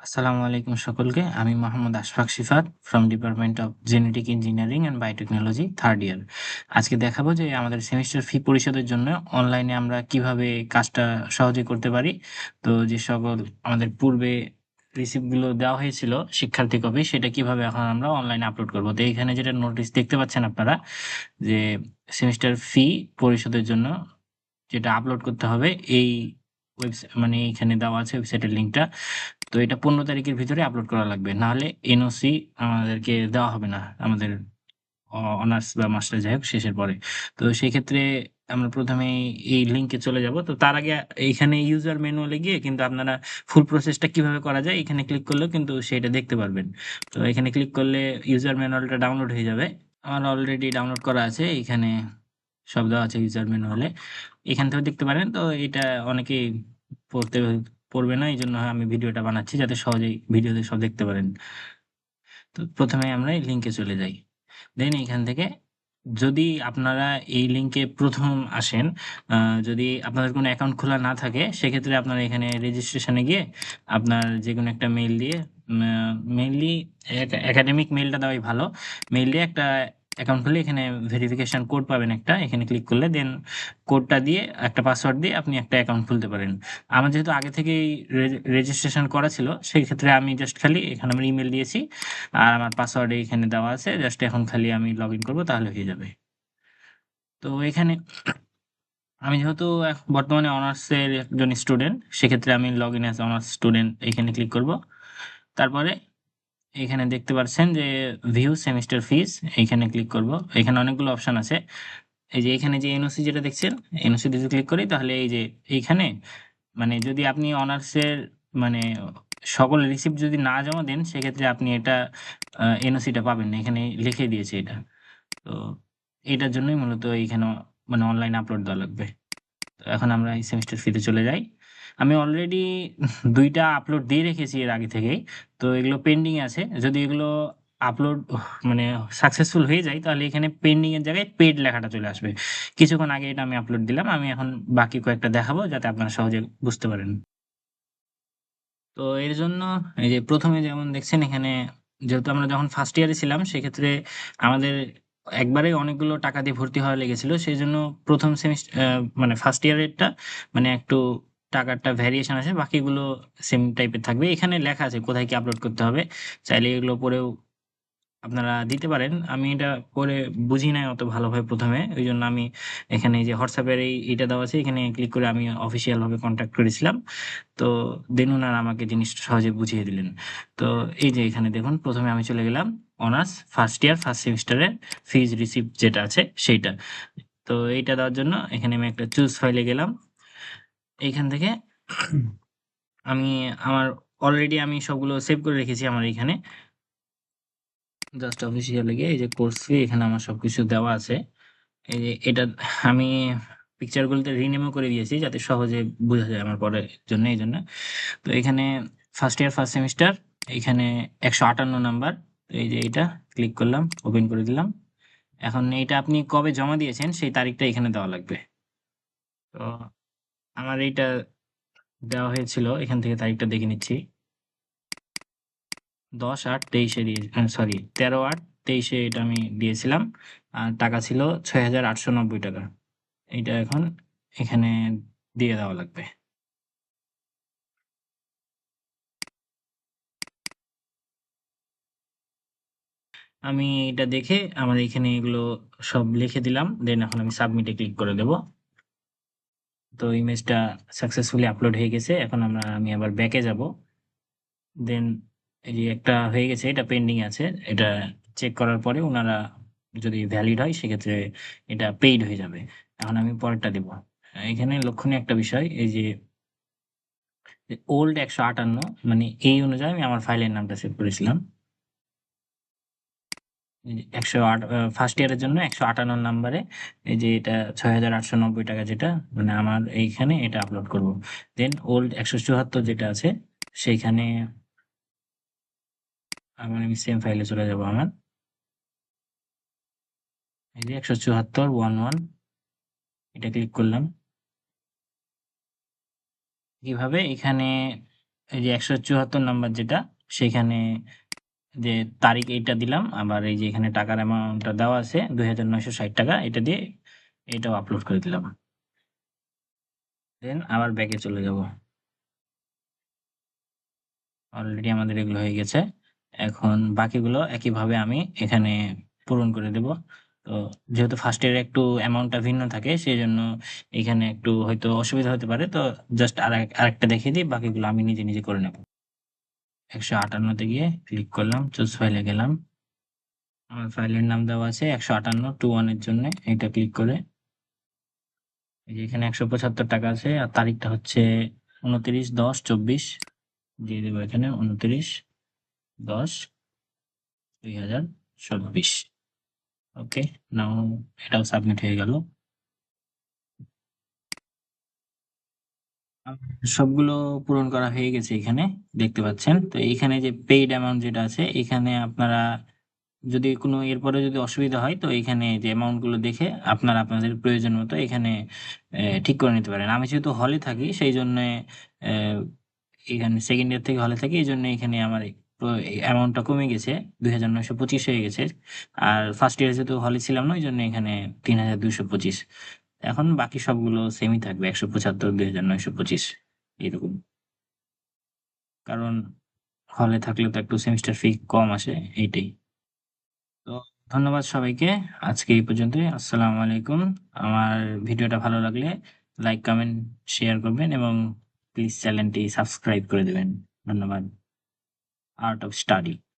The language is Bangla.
আসসালামু আলাইকুম সকলকে। আমি Mohammad Ashfaq Shifat from department of genetic engineering and biotechnology third year. আজকে দেখাবো যে আমাদের সেমিস্টার ফি পরিশোধের জন্য অনলাইনে আমরা কিভাবে কাজটা সহজে করতে পারি। তো যে সকল আমাদের পূর্বে রিসিপ্টগুলো দেওয়া হয়েছিল শিক্ষার্থী কপি, সেটা কিভাবে এখন আমরা অনলাইনে আপলোড করবো। তো এখানে যেটা নোটিশ দেখতে পাচ্ছেন আপনারা, যে সেমিস্টার ফি পরিশোধের জন্য যেটা আপলোড করতে হবে, এই ওয়েবসাইট মানে এখানে দেওয়া আছে ওয়েবসাইটের লিঙ্কটা। তো এটা 15 তারিখের ভিতরে আপলোড করা লাগবে, নাহলে এনওসি আমাদেরকে দেওয়া হবে না আমাদের অনার্স বা মাস্টার যাই হোক শেষের পরে। তো সেই ক্ষেত্রে আমরা প্রথমে এই লিঙ্কে চলে যাব। তো তার আগে এইখানে ইউজার ম্যানুয়ালে গিয়ে কিন্তু আপনারা ফুল প্রসেসটা কিভাবে করা যায় এখানে ক্লিক করলেও কিন্তু সেটা দেখতে পারবেন। তো এখানে ক্লিক করলে ইউজার ম্যানুয়ালটা ডাউনলোড হয়ে যাবে। আমার অলরেডি ডাউনলোড করা আছে, এখানে সব দেওয়া আছে ইউজার ম্যানুয়ালে, এখান থেকেও দেখতে পারেন। তো এটা অনেকেই পড়তে পড়বে না, এই জন্য আমি ভিডিওটা বানাচ্ছি যাতে সহজেই ভিডিওতে সব দেখতে পারেন। তো প্রথমে আমরা এই লিঙ্কে চলে যাই। দেন এখান থেকে যদি আপনারা এই লিঙ্কে প্রথম আসেন, যদি আপনাদের কোনো অ্যাকাউন্ট খোলা না থাকে, সেক্ষেত্রে আপনারা এখানে রেজিস্ট্রেশনে গিয়ে আপনার যে কোনো একটা মেইল দিয়ে, মেইনলি একাডেমিক মেইলটা দেওয়াই ভালো। মেইল দিয়ে একটা অ্যাকাউন্ট খুলে এখানে ভেরিফিকেশন কোড পাবেন একটা, এখানে ক্লিক করলে দেন কোডটা দিয়ে একটা পাসওয়ার্ড দিয়ে আপনি একটা অ্যাকাউন্ট খুলতে পারেন। আমার যেহেতু আগে থেকেই রেজিস্ট্রেশন করা ছিল, সেই ক্ষেত্রে আমি জাস্ট খালি এখানে আমার ইমেল দিয়েছি আর আমার পাসওয়ার্ড এখানে দেওয়া আছে, জাস্ট এখন খালি আমি লগ ইন করবো তাহলে হয়ে যাবে। তো এখানে আমি যেহেতু বর্তমানে অনার্সের একজন স্টুডেন্ট, সেক্ষেত্রে আমি log in as honours student এখানে ক্লিক করব। তারপরে এখানে দেখতে পাচ্ছেন যে ভিউ সেমিস্টার ফিস, এইখানে ক্লিক করব। এখানে অনেকগুলো অপশন আছে। এই যে এখানে যে এনওসি যেটা দেখছেন, এনওসি যদি ক্লিক করি তাহলে এই যে এইখানে, মানে যদি আপনি অনার্সের মানে সকল রিসিপ্ট যদি না জমা দেন, সেক্ষেত্রে আপনি এটা এনওসিটা পাবেন না, এখানে লিখে দিয়েছে এটা। তো এটার জন্যই মূলত এইখানে মানে অনলাইন আপলোড দেওয়া লাগবে। তো এখন আমরা এই সেমিস্টার ফিতে চলে যাই। আমি অলরেডি 2টা আপলোড দিয়ে রেখেছি এর আগে থেকেই। তো এগুলো পেন্ডিং আছে। যদি এগুলো আপলোড মানে সাকসেসফুল হয়ে যায়, তাহলে এখানে পেন্ডিং এর জায়গায় পেড লেখাটা চলে আসবে। কিছুক্ষণ আগে এটা আমি আপলোড দিলাম। আমি এখন বাকি কয়েকটা দেখাবো যাতে আপনারা সহজে বুঝতে পারেন। তো এর জন্য এই যে প্রথমে যেমন দেখছেন এখানে, যেহেতু আমরা যখন ফার্স্ট ইয়ারে ছিলাম, সেক্ষেত্রে আমাদের একবারে অনেকগুলো টাকা দিয়ে ভর্তি হওয়া লেগেছিল। সেই জন্য প্রথম সেমিস্টার মানে ফার্স্ট ইয়ারেরটা মানে একটু টাকাটা ভ্যারিয়েশন আছে, বাকিগুলো সেম টাইপের থাকবে। এখানে লেখা আছে কোথায় কি আপলোড করতে হবে, চাইলে এগুলো পরেও আপনারা দিতে পারেন। আমি এটা পরে বুঝি নাই অত ভালোভাবে প্রথমে, ওই জন্য আমি এখানে এই যে হোয়াটসঅ্যাপের এইটা দেওয়া আছে, এখানে ক্লিক করে আমি অফিসিয়াল ভাবে কন্ট্যাক্ট করেছিলাম। তো দেন ওনারা আমাকে জিনিসটা সহজে বুঝিয়ে দিলেন। তো এই যে এখানে দেখুন, প্রথমে আমি চলে গেলাম অনার্স ফার্স্ট ইয়ার ফার্স্ট সেমিস্টারের ফিজ রিসিপ্ট যেটা আছে সেইটা। তো এইটা দেওয়ার জন্য এখানে আমি একটা চুজ ফাইলে গেলাম। এইখান থেকে আমি আমার অলরেডি আমি সবগুলো সেভ করে রেখেছি আমার এখানে। জাস্ট অফিসিয়াল গিয়ে এই যে কোর্স ফি, এখানে আমার সবকিছু দেওয়া আছে। এই যে এটা আমি পিকচারগুলোতে রিনেমও করে দিয়েছি যাতে সহজে বোঝা যায় আমার পরের জন্য, এই জন্য। তো এখানে ফার্স্ট ইয়ার ফার্স্ট সেমিস্টার, এখানে 158 নাম্বার। তো এই যে এটা ক্লিক করলাম, ওপেন করে দিলাম। এখন এইটা আপনি কবে জমা দিয়েছেন সেই তারিখটা এখানে দেওয়া লাগবে। তো আমার এইটা দেওয়া হয়েছিল, এখান থেকে তারিখটা দেখে নিচ্ছি। 10/8/23-এ দিয়ে, সরি 13/8/23-এ এটা আমি দিয়েছিলাম। আর টাকা ছিল 6,890 টাকা। এইটা এখন এখানে দিয়ে দেওয়া লাগবে। আমি এটা দেখে আমার এখানে এগুলো সব লিখে দিলাম, দেন এখন আমি সাবমিটে ক্লিক করে দেব। তো ইমেজটা সাকসেসফুলি আপলোড হয়ে গেছে। এখন আমি আবার ব্যাকে যাব। দেন এই যে একটা হয়ে গেছে, এটা পেন্ডিং আছে। এটা চেক করার পরে ওনারা যদি ভ্যালিড হয় সেক্ষেত্রে এটা পেইড হয়ে যাবে। এখন আমি পরেরটা দেব। এখানে লক্ষণীয় একটা বিষয়, এই যে ওল্ড 158, মানে এই অনুযায়ী আমি আমার ফাইলের নামটা সেভ করেছিলাম। 108 ফার্স্ট ইয়ারের জন্য 158 নাম্বারে এই যে এটা 6,890 টাকা, যেটা মানে আমার এইখানে এটা আপলোড করব। দেন ওল্ড 174 যেটা আছে সেইখানে আমি সেম ফাইলে চলে যাব আমার। এই যে 174-11 এটা ক্লিক করলাম। কিভাবে এখানে এই যে 174 নাম্বার যেটা, সেখানে যে তারিখ এইটা দিলাম, আবার এই যে এখানে টাকার অ্যামাউন্টটা দেওয়া আছে 2,960 টাকা, এটা দিয়ে এটাও আপলোড করে দিলাম। দেন আবার ব্যাকে চলে যাব। অলরেডি আমাদের এগুলো হয়ে গেছে। এখন বাকিগুলো একইভাবে আমি এখানে পূরণ করে দেব। তো যেহেতু ফার্স্ট ইয়ারে একটু অ্যামাউন্টটা ভিন্ন থাকে, সেজন্য এখানে একটু হয়তো অসুবিধা হতে পারে। তো জাস্ট আরেকটা দেখিয়ে দিই, বাকিগুলো আমি নিজে, নিজে করে নেব। 158 তে গিয়ে ক্লিক করলাম, চুজ ফাইলে গেলাম। আমার ফাইলের নাম দেওয়া আছে 158 21 এর জন্য, এটা ক্লিক করে এই যে এখানে 175 টাকা আছে, আর তারিখটা হচ্ছে 29/10/24 দিয়ে দেবো এখানে 29/10/2024। ওকে, নাও এটাও সাবমিট হয়ে গেল। সবগুলো পূরণ করা হয়ে গেছে এখানে, দেখতে পাচ্ছেন। তো এইখানে যে পেইড অ্যামাউন্ট যেটা আছে, এখানে আপনারা যদি কোনো এরপরে যদি অসুবিধা হয়, তো এখানে যে অ্যামাউন্ট গুলো দেখে আপনারা আপনাদের প্রয়োজন মতো এখানে ঠিক করে নিতে পারেন। আমি যেহেতু হলে থাকি, সেই জন্য এখানে সেকেন্ড ইয়ার থেকে হলে থাকি, এই জন্য এখানে আমার অ্যামাউন্টটা কমে গেছে, 2,925 হয়ে গেছে। আর ফার্স্ট ইয়ার যেহেতু হলে ছিলাম না, ওই জন্য এখানে 3,225। এখন বাকি সবগুলো সেমই থাকবে, 175, 2,925 এরকম। কারণ হলে থাকলে তো একটু সেমিস্টার ফি কম আসে, এইটাই। তো ধন্যবাদ সবাইকে। আজকে এই পর্যন্তই। আসসালামু আলাইকুম। আমার ভিডিওটা ভালো লাগলে লাইক, কমেন্ট, শেয়ার করবেন এবং প্লিজ চ্যানেলটি সাবস্ক্রাইব করে দেবেন। ধন্যবাদ। Art of study.